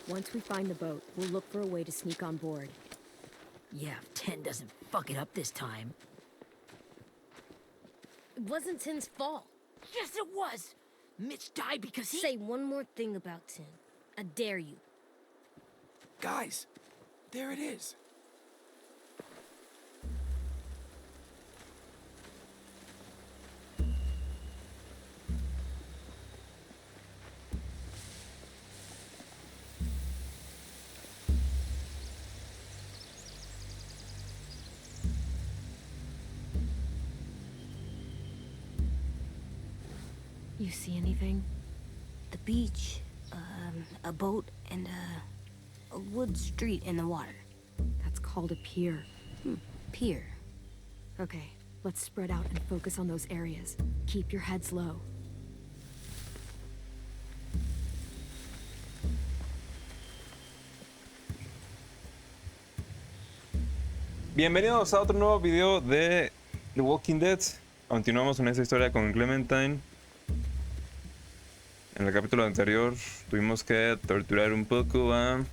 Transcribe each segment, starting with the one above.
Once we find the boat, we'll look for a way to sneak on board. Yeah, if 10 doesn't fuck it up this time. It wasn't Tin's fault. Yes, it was! Mitch died because he... Say one more thing about Tin. I dare you. Guys, there it is. You see anything? The beach, a boat, and a wood street in the water. That's called a pier. Pier. Okay, let's spread out and focus on those areas. Keep your heads low. Bienvenidos a otro nuevo video de The Walking Dead. Continuamos con esta historia con Clementine. En el capítulo anterior tuvimos que torturar un poco al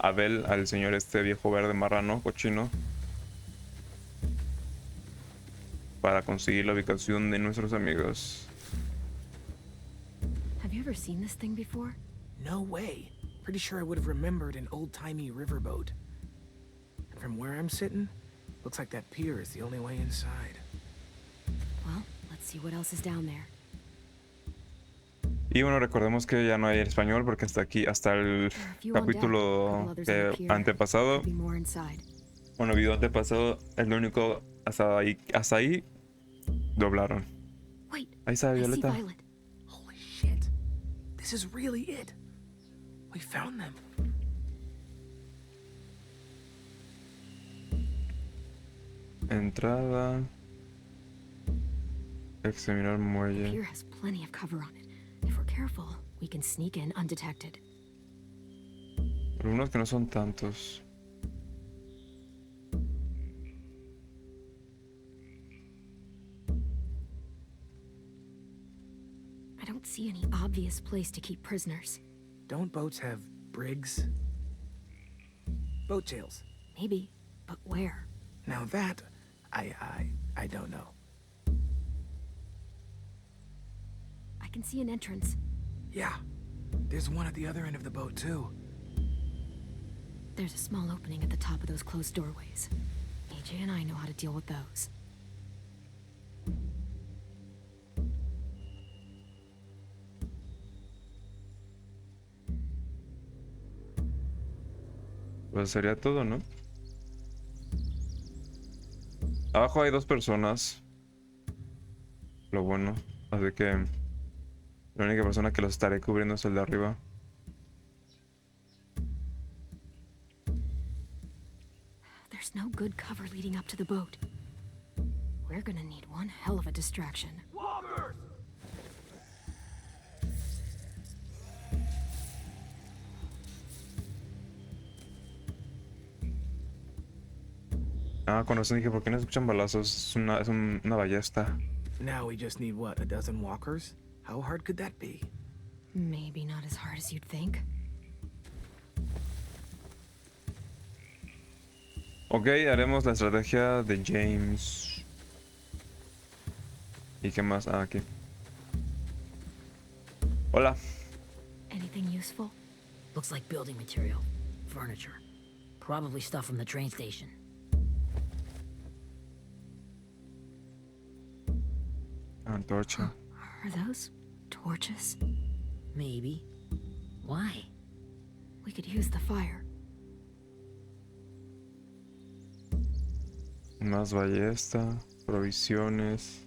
Abel, al señor este viejo verde marrano, cochino, para conseguir la ubicación de nuestros amigos. Have you ever seen this thing before? No way. Pretty sure I would have remembered an old-timey riverboat. And from where I'm sitting, looks like that pier is the only way inside. Well, let's see what else is down there. Y bueno, recordemos que ya no hay español porque hasta aquí, hasta el capítulo antepasado, bueno, video antepasado, es lo único, hasta ahí doblaron. Ahí está Violeta. Holy shit. This is really it. We found them. Entrada. Examinar muelle. The pier has plenty of cover on it. If we're careful, we can sneak in undetected. Algunos que no son tantos. I don't see any obvious place to keep prisoners. Don't boats have brigs? Boat tails. Maybe, but where? Now that, I don't know. I can see an entrance. Yeah, there's one at the other end of the boat too. There's a small opening at the top of those closed doorways. AJ and I know how to deal with those. Pues sería todo, ¿no? Abajo hay dos personas. Lo bueno. Así que la única persona que los estaré cubriendo es el de arriba. There's no good cover leading up to the boat. We're gonna need one hell of a distraction. Ah, con razón dije, ¿por qué no escuchan balazos? Es una ballesta. Now we just need, what, a dozen walkers? How hard could that be? Maybe not as hard as you'd think. Ok, haremos la estrategia de James. ¿Y qué más? Ah, aquí. Hola. Anything useful? Looks like building material. Furniture. Probably stuff from the train station. Antorcha. Are those torches? Maybe. Why? We could use the fire. Más ballesta. Provisiones.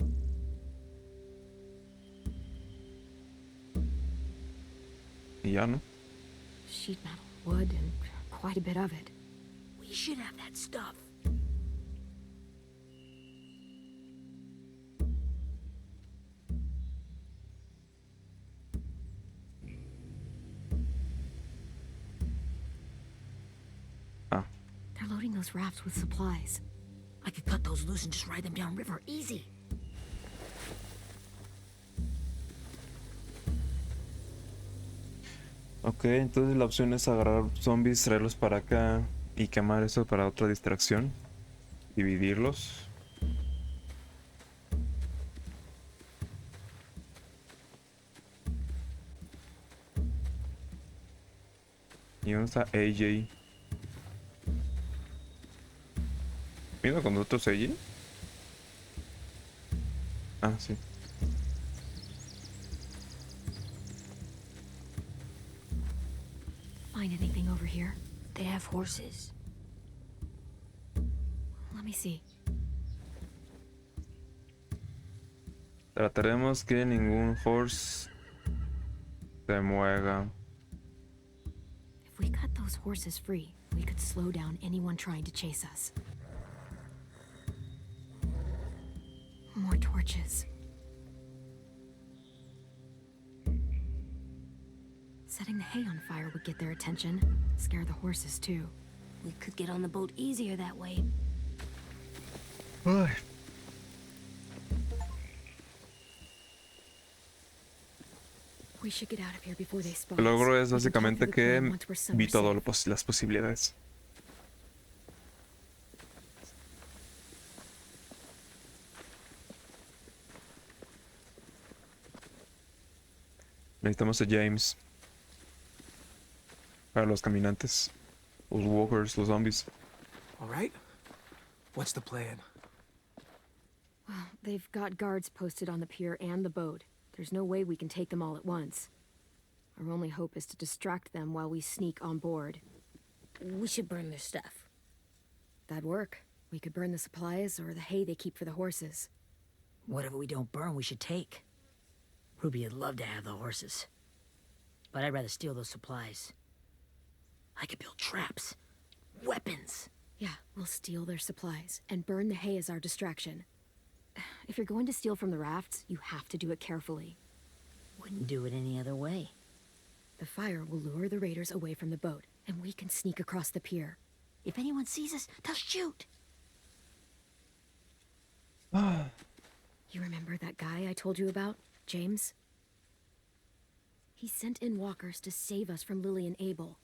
Y ya, ¿no? Sheet metal, wood, and quite a bit of it. We should have that stuff. They're loading those rafts with supplies. I could cut those loose and just ride them downriver. Easy. Ok, entonces la opción es agarrar zombies, traerlos para acá y quemar eso para otra distracción. Dividirlos. ¿Y dónde está AJ? ¿Vino con nosotros AJ? Ah, sí. Find anything over here? They have horses. Let me see. Trataremos que ningún horse se mueva. If we cut those horses free, we could slow down anyone trying to chase us. More torches. Setting the hay on fire would get their attention. Scare the horses, too. We could get on the boat easier that way. Ay. We should get out of here before they spot El us. logro es We can talk básicamente through the que plan once we're somewhere vi todas safe. las posibilidades. Necesitamos a James para los caminantes, los walkers, los zombies. All right. What's the plan? Well, they've got guards posted on the pier and the boat. There's no way we can take them all at once. Our only hope is to distract them while we sneak on board. We should burn their stuff. That'd work. We could burn the supplies or the hay they keep for the horses. Whatever we don't burn, we should take. Ruby would love to have the horses. But I'd rather steal those supplies. I could build traps. Weapons. Yeah, we'll steal their supplies and burn the hay as our distraction. If you're going to steal from the rafts, you have to do it carefully. Wouldn't do it any other way. The fire will lure the raiders away from the boat, and we can sneak across the pier. If anyone sees us, they'll shoot. You remember that guy I told you about, James? He sent in walkers to save us from Lily and Abel.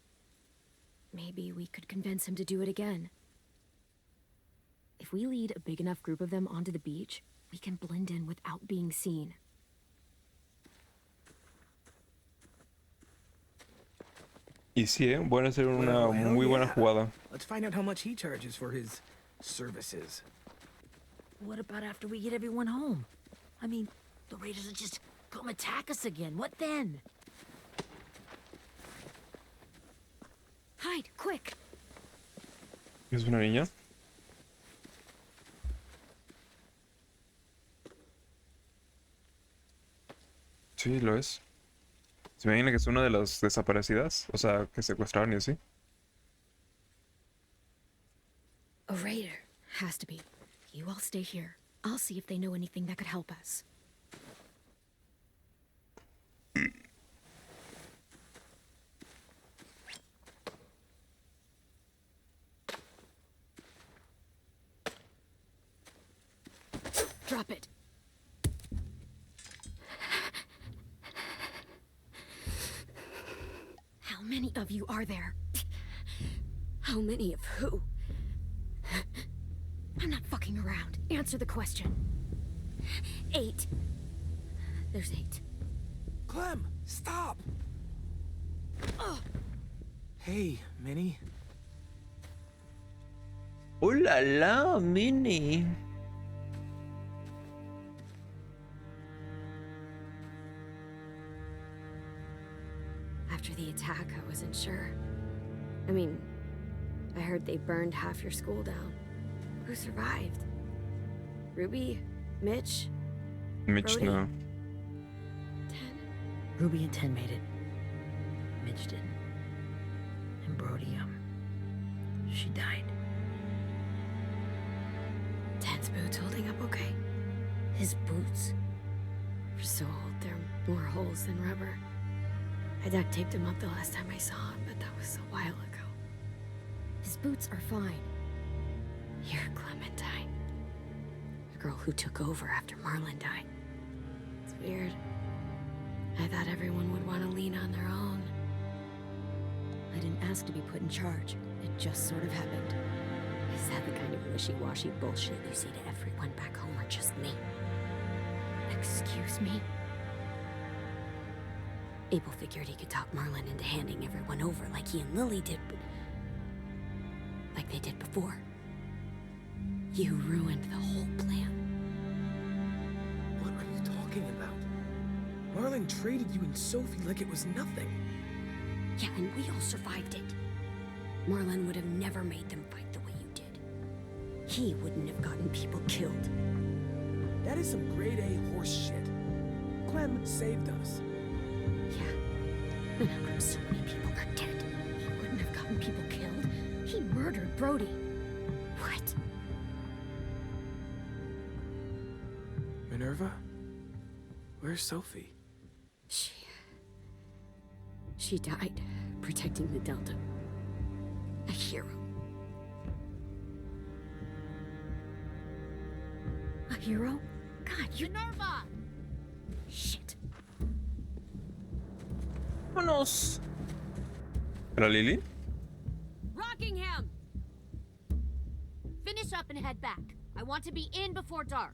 Maybe we could convince him to do it again. If we lead a big enough group of them onto the beach, we can blend in without being seen. Y sí, puede ser una Well, hell muy buena yeah. jugada. Let's find out how much he charges for his services. What about after we get everyone home? I mean, the raiders will just come attack us again. What then? Hide, quick! ¿Es una niña? Sí, lo es. Se me imagina que es una de las desaparecidas, o sea, que secuestraron y así. A raider. Has to be. You all stay here. I'll see if they know anything that could help us. Drop it. How many of you are there? How many of who? I'm not fucking around. Answer the question. 8. There's 8. Clem, stop! Hey, Minnie. ¡Oh, la la, Minnie! After the attack, I wasn't sure. I mean, I heard they burned half your school down. Who survived? Ruby? Mitch? Mitch, Brody? no. 10? Ruby and 10 made it. Mitch didn't. And Brody, she died. 10's boots holding up okay? His boots. They're so old, there are more holes than rubber. I duct taped him up the last time I saw him, but that was a while ago. His boots are fine. You're Clementine. The girl who took over after Marlon died. It's weird. I thought everyone would want to lean on their own. I didn't ask to be put in charge. It just sort of happened. Is that the kind of wishy-washy bullshit you say to everyone back home, or just me? Excuse me? Abel figured he could talk Merlin into handing everyone over like he and Lily did, but... like they did before. You ruined the whole plan. What are you talking about? Marlin treated you and Sophie like it was nothing. Yeah, and we all survived it. Merlin would have never made them fight the way you did. He wouldn't have gotten people killed. That is some grade A horse shit. Clem saved us. Yeah, and how come so many people are dead? He wouldn't have gotten people killed. He murdered Brody. What? Minerva? Where's Sophie? She died protecting the Delta. A hero. A hero? God, you... Minerva! Shit. Vámonos. ¿Era Lily? Rockingham! Finish up and head back. I want to be in before dark.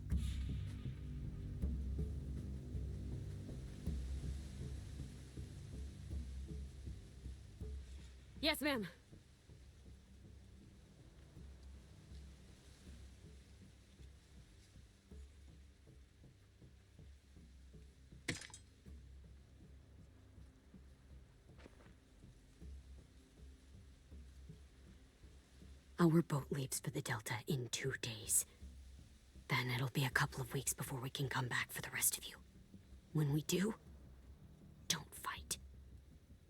Yes, ma'am. Our boat leaves for the Delta in 2 days. Then it'll be a couple of weeks before we can come back for the rest of you. When we do, don't fight.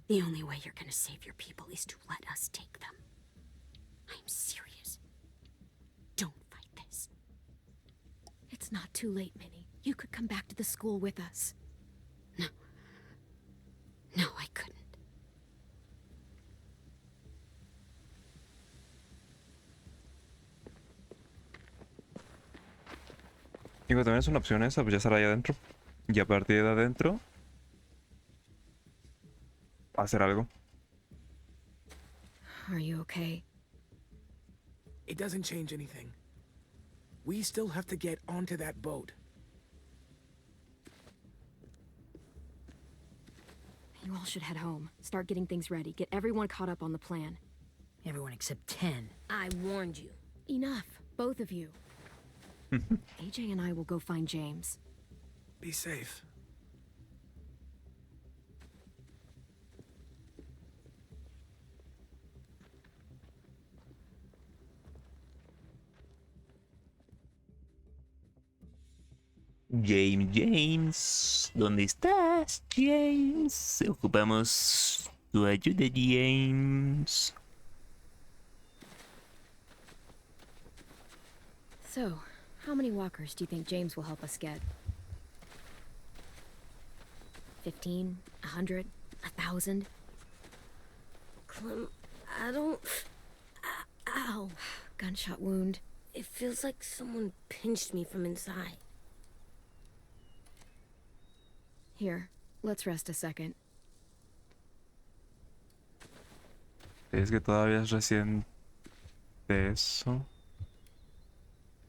The only way you're gonna save your people is to let us take them. I'm serious. Don't fight this. It's not too late, Minnie. You could come back to the school with us. No. No, I couldn't. Digo, también es una opción esa, pues ya estar ahí adentro. Y a partir de adentro, hacer algo. Are you okay? It doesn't change anything. We still have to get onto that boat. You all should head home. Start getting things ready. Get everyone caught up on the plan. Everyone except 10. I warned you. Enough, both of you. AJ and I will go find James. Be safe. James, ¿dónde estás, James? Ocupamos tu ayuda, James. So, how many walkers do you think James will help us get? 15? 100? 1,000? Clem, I don't... Ow. Gunshot wound. It feels like someone pinched me from inside. Here, let's rest a second. Es que todavía es reciente eso.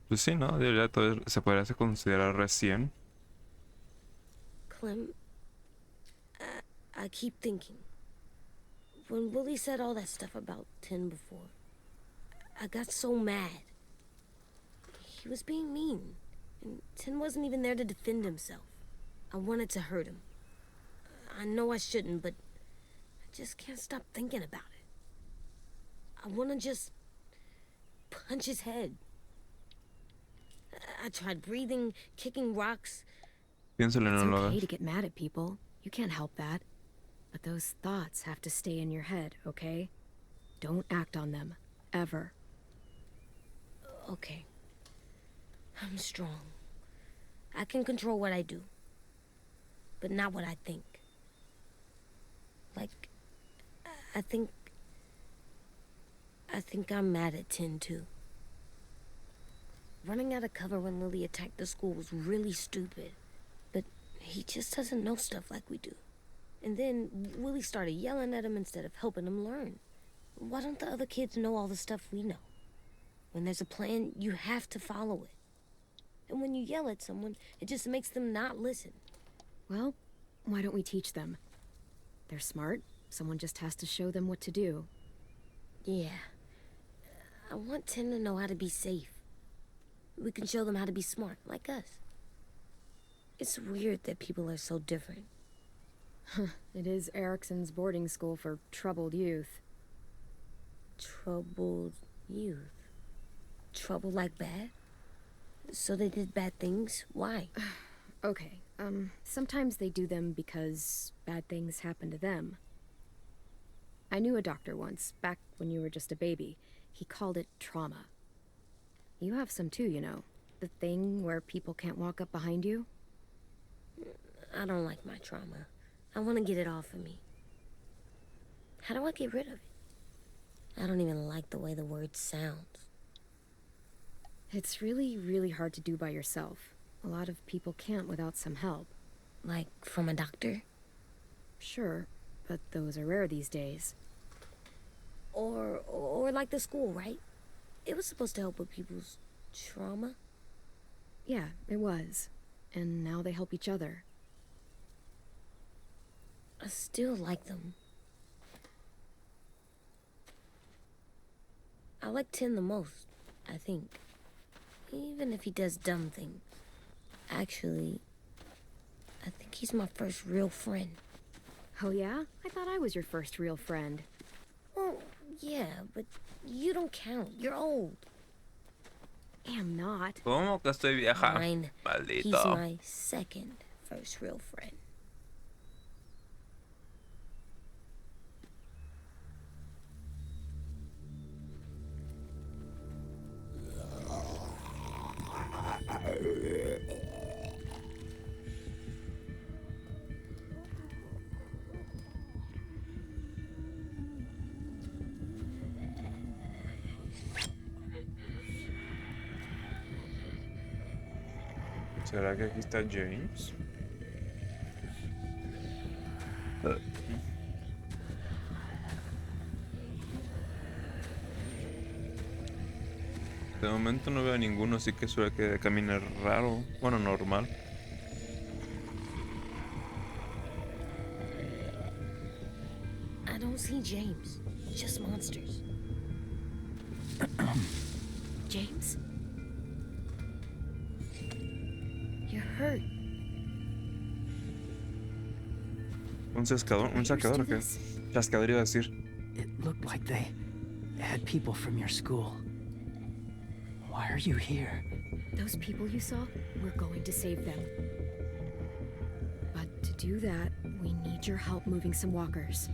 Pues sí, ¿no? Ya todo se podría considerar recién. Clem, I keep thinking. When Willie said all that stuff about Tin before, I got so mad. He was being mean, and Tin wasn't even there to defend himself. I wanted to hurt him. I know I shouldn't, but I just can't stop thinking about it. I want to just punch his head. I tried breathing, kicking rocks. Piénsalo, no lo It's okay hagas. to get mad at people. You can't help that. But those thoughts have to stay in your head, okay? Don't act on them. Ever. Okay. I'm strong. I can control what I do. But not what I think. Like, I think I'm mad at Tin, too. Running out of cover when Lily attacked the school was really stupid. But he just doesn't know stuff like we do. And then Willie started yelling at him instead of helping him learn. Why don't the other kids know all the stuff we know? When there's a plan, you have to follow it. And when you yell at someone, it just makes them not listen. Well, why don't we teach them? They're smart. Someone just has to show them what to do. Yeah. I want Tim to know how to be safe. We can show them how to be smart, like us. It's weird that people are so different. It is Erickson's boarding school for troubled youth. Troubled youth? Trouble like bad? So they did bad things? Why? Okay, sometimes they do them because bad things happen to them. I knew a doctor once, back when you were just a baby. He called it trauma. You have some too, you know. The thing where people can't walk up behind you. I don't like my trauma. I want to get it off of me. How do I get rid of it? I don't even like the way the word sounds. It's really, really hard to do by yourself. A lot of people can't without some help. Like from a doctor? Sure, but those are rare these days. Or like the school, right? It was supposed to help with people's trauma. Yeah, it was. And now they help each other. I still like them. I like Tin the most, I think. Even if he does dumb things. Actually, I think he's my first real friend. Oh yeah? I thought I was your first real friend. Well, yeah, but you don't count. You're old. I'm not. ¿Cómo que estoy vieja? Fine. He's Maldito. my second first real friend. ¿Será que aquí está James? De momento no veo a ninguno, así que suele que camine raro. Bueno, normal. I don't see James. Just monsters. James? You're hurt. ¿Un sacador? ¿Un sacador o qué? Chascador iba a decir. It looked like they had people from your school. Why are you here? Those people you saw, we're going to save them. But to do that, we need your help moving some walkers.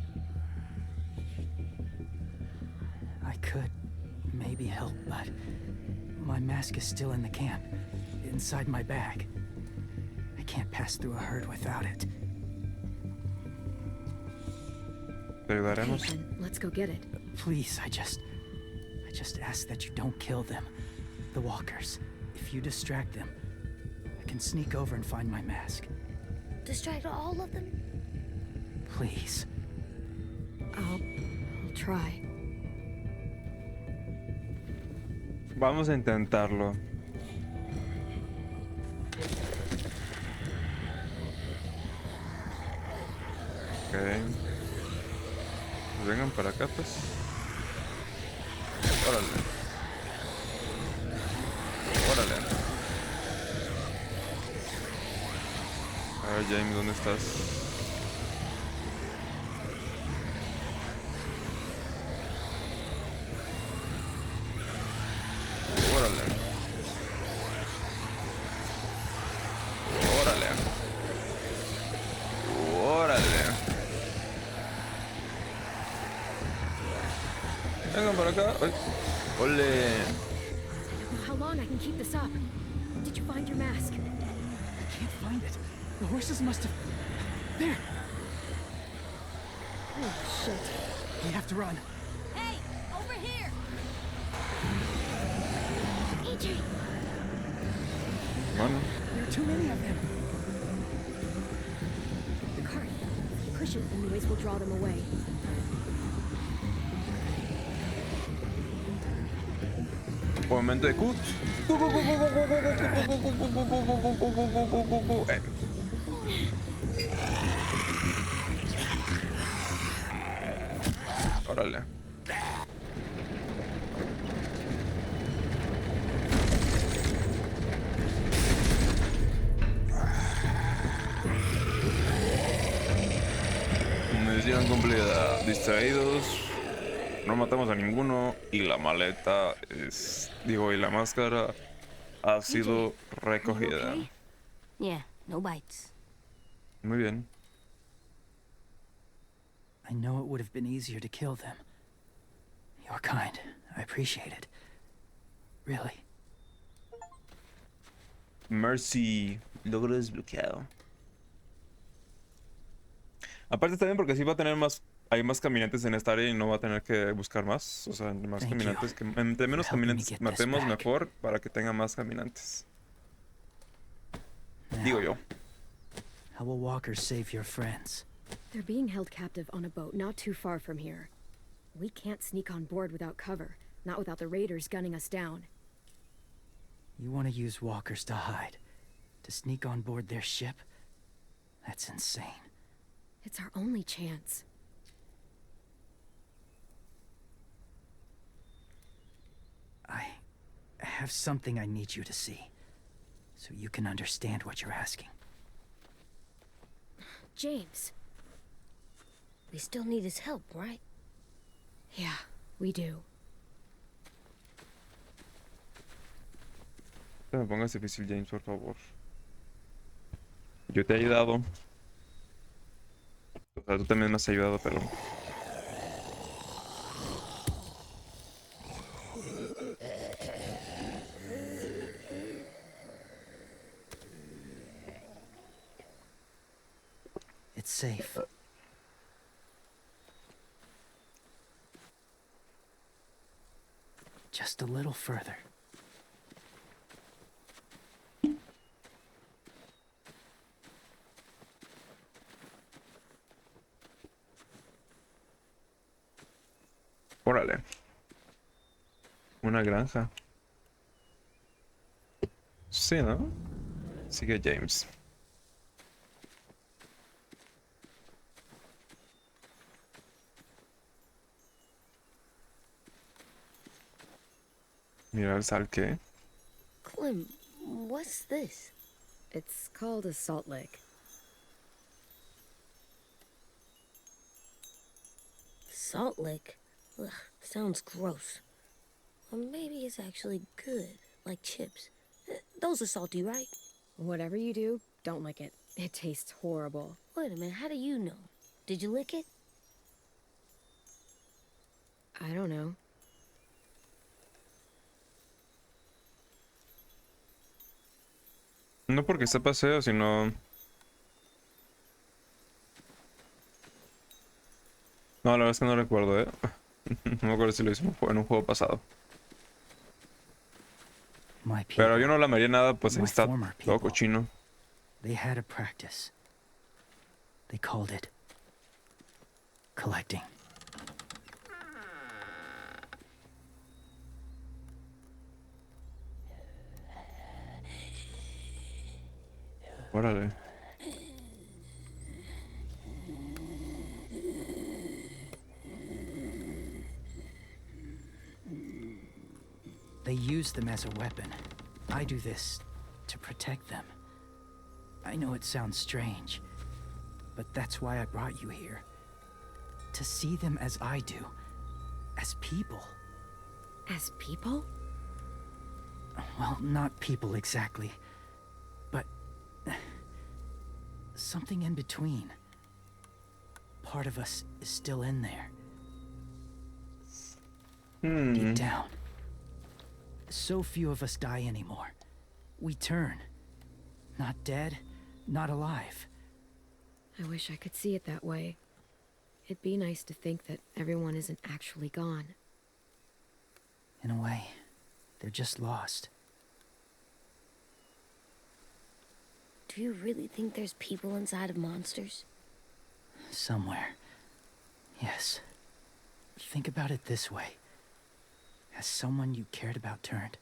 I could maybe help, but my mask is still in the camp, inside my bag. I can't pass through a herd without it. ¿Te ayudaremos? Okay, then, let's go get it. Please, I just ask that you don't kill them. The walkers. If you distract them, I can sneak over and find my mask. Distract all of them? Please. I'll try. Vamos a intentarlo. Ok. Pues vengan para acá, pues. Órale. Órale. A ver, James, ¿dónde estás? Órale. Órale. Órale. Vengan para acá. Ay. Ole. How long I can keep this up? Did you find your mask? I can't find it. The horses must have... There! Oh, shit. We have to run. Hey, over here! AJ! Bueno. There are too many of them. The cart. push it, the noise will draw them away. Momento de Q. Órale. Misión cumplida. Distraídos. No matamos a ninguno. Y la maleta es... Digo, y la máscara ha sido recogida. Okay? Yeah, no bites. Muy bien. I know it would have been easier to kill them. You're kind. I appreciate it. Really. Mercy. Logro desbloqueado. Aparte está bien porque así va a tener más... Hay más caminantes en esta área y no va a tener que buscar más. O sea, entre más Thank caminantes... you. Entre menos For helping me caminantes get this matemos, back. mejor para que tenga más caminantes. Now, Digo yo. how will walkers save your friends? They're being held captive on a boat not too far from here. We can't sneak on board without cover, not without the raiders gunning us down. You want to use walkers to hide? To sneak on board their ship? That's insane. It's our only chance. I have something I need you to see, so you can understand what you're asking. James. We still need his help, right? Yeah, we do. No me pongas difícil, James, por favor. Yo te he ayudado. O sea, tú también me has ayudado, pero... It's safe. Just a little further. Órale. Una granja. Sí, ¿no? Sigue James. Mira el sal que... Clem, what's this? It's called a salt lick. Salt lick? Ugh, sounds gross. Or maybe it's actually good, like chips. Those are salty, right? Whatever you do, don't lick it. It tastes horrible. Wait a minute, how do you know? Did you lick it? I don't know. No porque esté paseo, sino... No, la verdad es que no recuerdo, ¿eh? No me acuerdo si lo hice en un juego pasado. My people, Pero yo no lamería nada, pues ahí My está former todo people. cochino. they had a practice. They called it collecting. Órale. They use them as a weapon. I do this to protect them. I know it sounds strange, but that's why I brought you here. To see them as I do. As people. As people? Well, not people exactly, but something in between. Part of us is still in there. Deep down. So few of us die anymore. We turn. Not dead, not alive. I wish I could see it that way. It'd be nice to think that everyone isn't actually gone. In a way, they're just lost. Do you really think there's people inside of monsters? somewhere. Yes. Think about it this way. Has someone you cared about turned?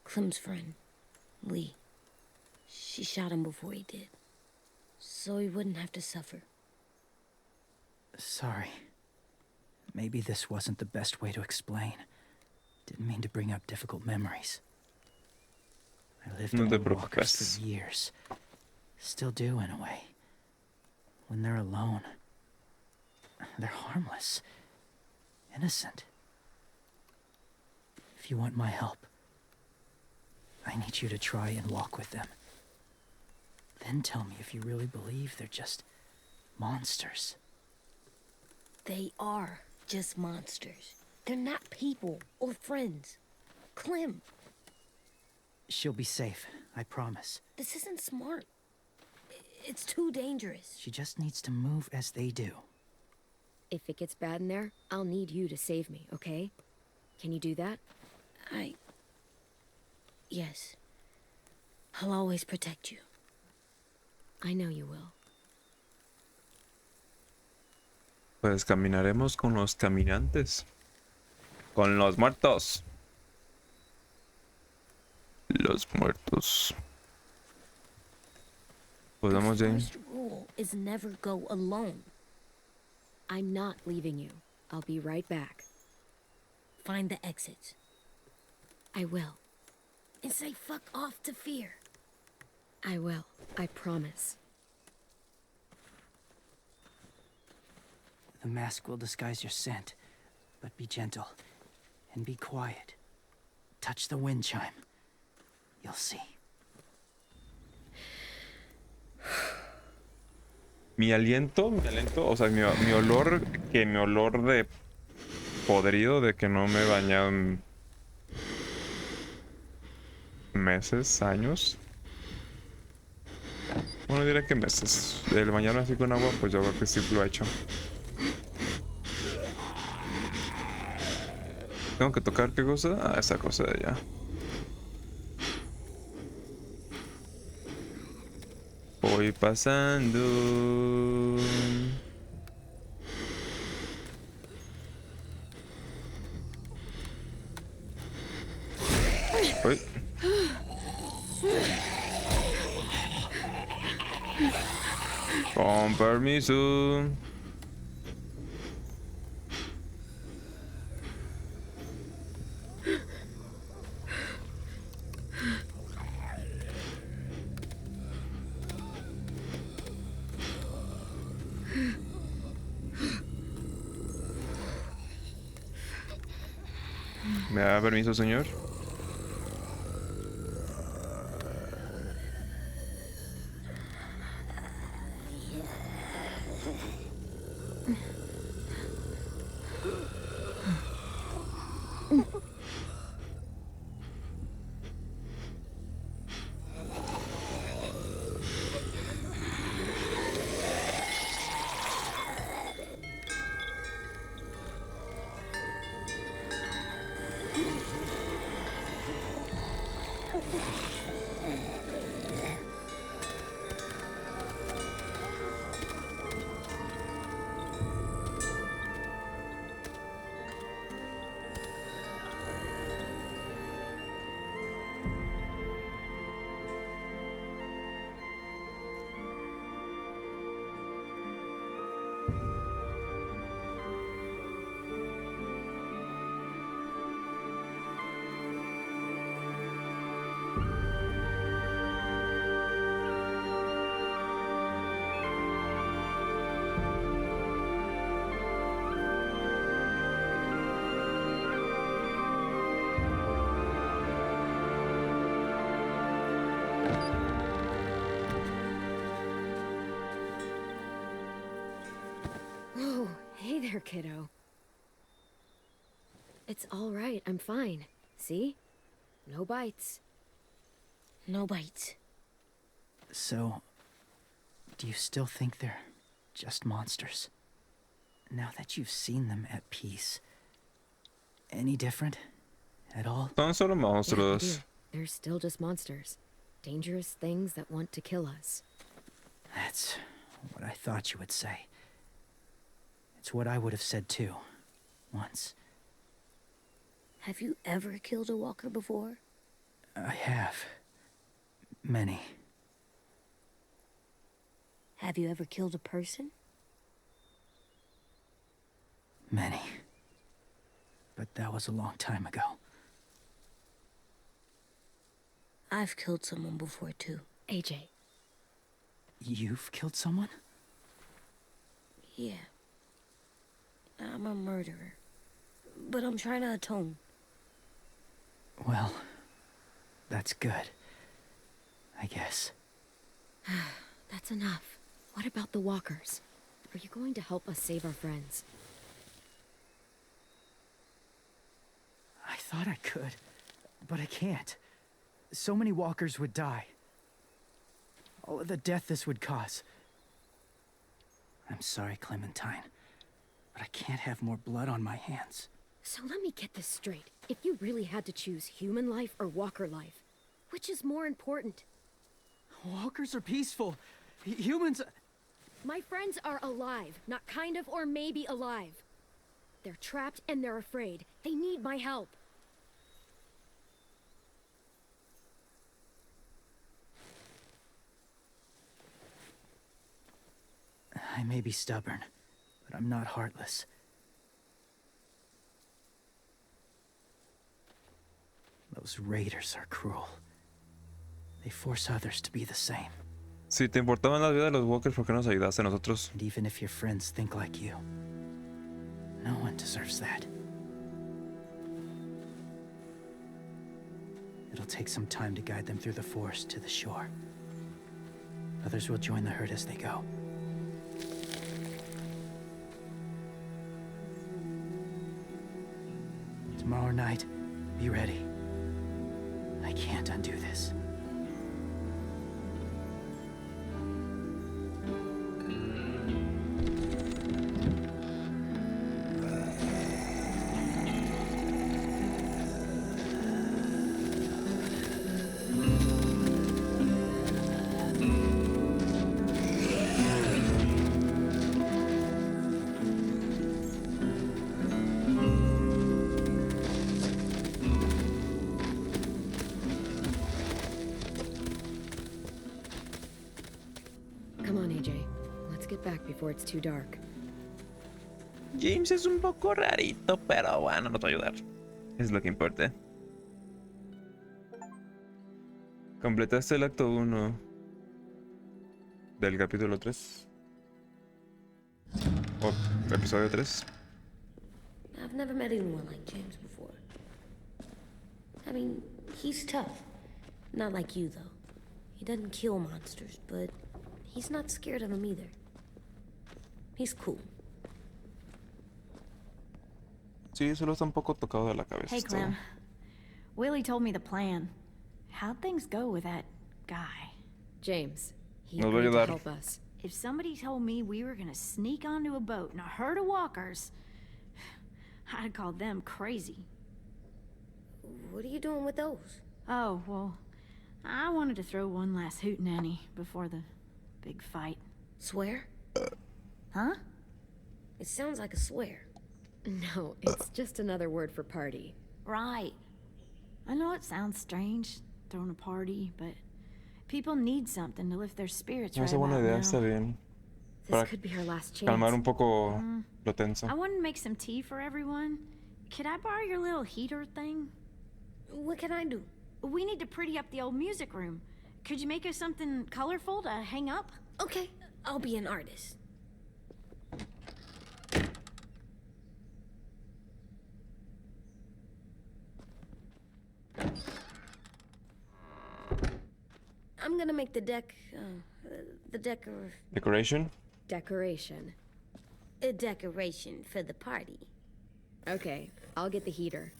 Clem's friend, Lee. She shot him before he did, so he wouldn't have to suffer. Sorry. Maybe this wasn't the best way to explain. Didn't mean to bring up difficult memories. I lived No te with walkers preocupes. for years. Still do, in a way. When they're alone, they're harmless. Innocent. If you want my help, I need you to try and walk with them. Then tell me if you really believe they're just monsters. They are just monsters. They're not people or friends. Clem, She'll be safe, I promise. this isn't smart. It's too dangerous. She just needs to move as they do. If it gets bad in there, I'll need you to save me, okay? Can you do that? Yes. I'll always protect you. I know you will. Pues caminaremos con los caminantes. Con los muertos. Los muertos. Podemos The ir. first rule is never go alone. I'm not leaving you. I'll be right back. Find the exits. I will. And say fuck off to fear. I will. I promise. The mask will disguise your scent, but be gentle and be quiet. Touch the wind chime. You'll see. Mi aliento, o sea, mi olor, que mi olor de podrido, de que no me he bañado en meses, años. Bueno, diré que meses. El bañarme así con agua, pues yo creo que sí lo he hecho. Tengo que tocar qué cosa. Ah, esa cosa de allá. Voy pasando. Uy. Con permiso. ¿Me da permiso, señor? Oh, hey there, kiddo. It's all right. I'm fine. See? No bites. No bites. So, do you still think they're just monsters? Now that you've seen them at peace. Any different? At all? Son solo Yeah, I do. monstruos. They're still just monsters. Dangerous things that want to kill us. That's what I thought you would say. It's what I would have said too, once. Have you ever killed a walker before? I have. Many. Have you ever killed a person? Many. But that was a long time ago. I've killed someone before too. AJ. You've killed someone? Yeah. I'm a murderer. But I'm trying to atone. Well, that's good. I guess. That's enough. What about the walkers? Are you going to help us save our friends? I thought I could, but I can't. So many walkers would die. All of the death this would cause. I'm sorry, Clementine, but I can't have more blood on my hands. So let me get this straight. If you really had to choose human life or walker life, which is more important? Walkers are peaceful. Humans... My friends are alive, not kind of or maybe alive. They're trapped and they're afraid. They need my help. I may be stubborn, but I'm not heartless. Those raiders are cruel. They force others to be the same. Si te importaban la vida de los walkers, ¿por qué nos ayudaste a nosotros? And even if your friends think like you, no one deserves that. It'll take some time to guide them through the forest to the shore. Others will join the herd as they go. Tomorrow night, be ready. I can't undo this. Come on, AJ. Let's get back before it's too dark. James es un poco rarito, pero bueno, nos va a ayudar. Es lo que importa. Completaste el acto 1 del capítulo 3. O episodio 3. I've never met anyone like James before. I mean, he's tough. Not like you, though. He doesn't kill monsters, but he's not scared of them either. He's cool. Sí, solo está un poco tocado de la cabeza. Hey, es todo. Clem. Willie told me the plan. How'd things go with that guy? James, he Nos va a agreed to ayudar. help us. If somebody told me we were gonna sneak onto a boat in a herd of walkers, I'd call them crazy. What are you doing with those? Oh, well, I wanted to throw one last hootenanny before the big fight. Swear? Huh? It sounds like a swear. No, it's just another word for party. Right. I know it sounds strange, throwing a party, but people need something to lift their spirits No right es buena about idea, now. está bien. This Para could be our last chance. calmar un poco lo tenso. I wanted to make some tea for everyone. Could I borrow your little heater thing? What can I do? We need to pretty up the old music room. Could you make us something colorful to hang up? Okay, I'll be an artist. I'm gonna make the Decoration. Decoration. a decoration for the party. Okay, I'll get the heater.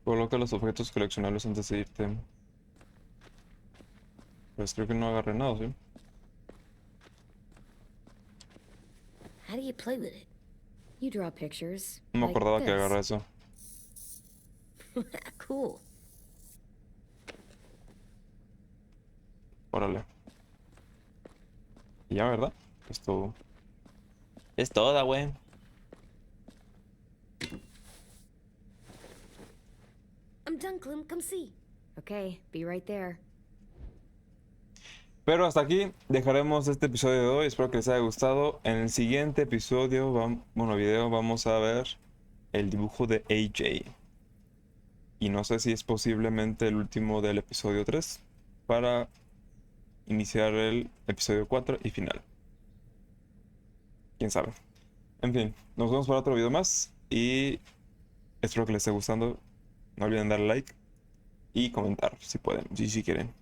Coloca los objetos coleccionables antes de irte. Pues creo que no agarré nada, ¿sí? How do you play with it? You draw pictures. No me like acordaba que this. agarré eso. Cool. Órale. Y ya, ¿verdad? Es todo. Es toda, güey. I'm done, Clem. Come see. Okay, be right there. Pero hasta aquí dejaremos este episodio de hoy. Espero que les haya gustado. En el siguiente episodio, video, vamos a ver el dibujo de AJ. Y no sé si es posiblemente el último del episodio 3 para iniciar el episodio 4 y final. Quién sabe. En fin, nos vemos para otro video más y espero que les esté gustando. No olviden darle like y comentar si pueden, si quieren.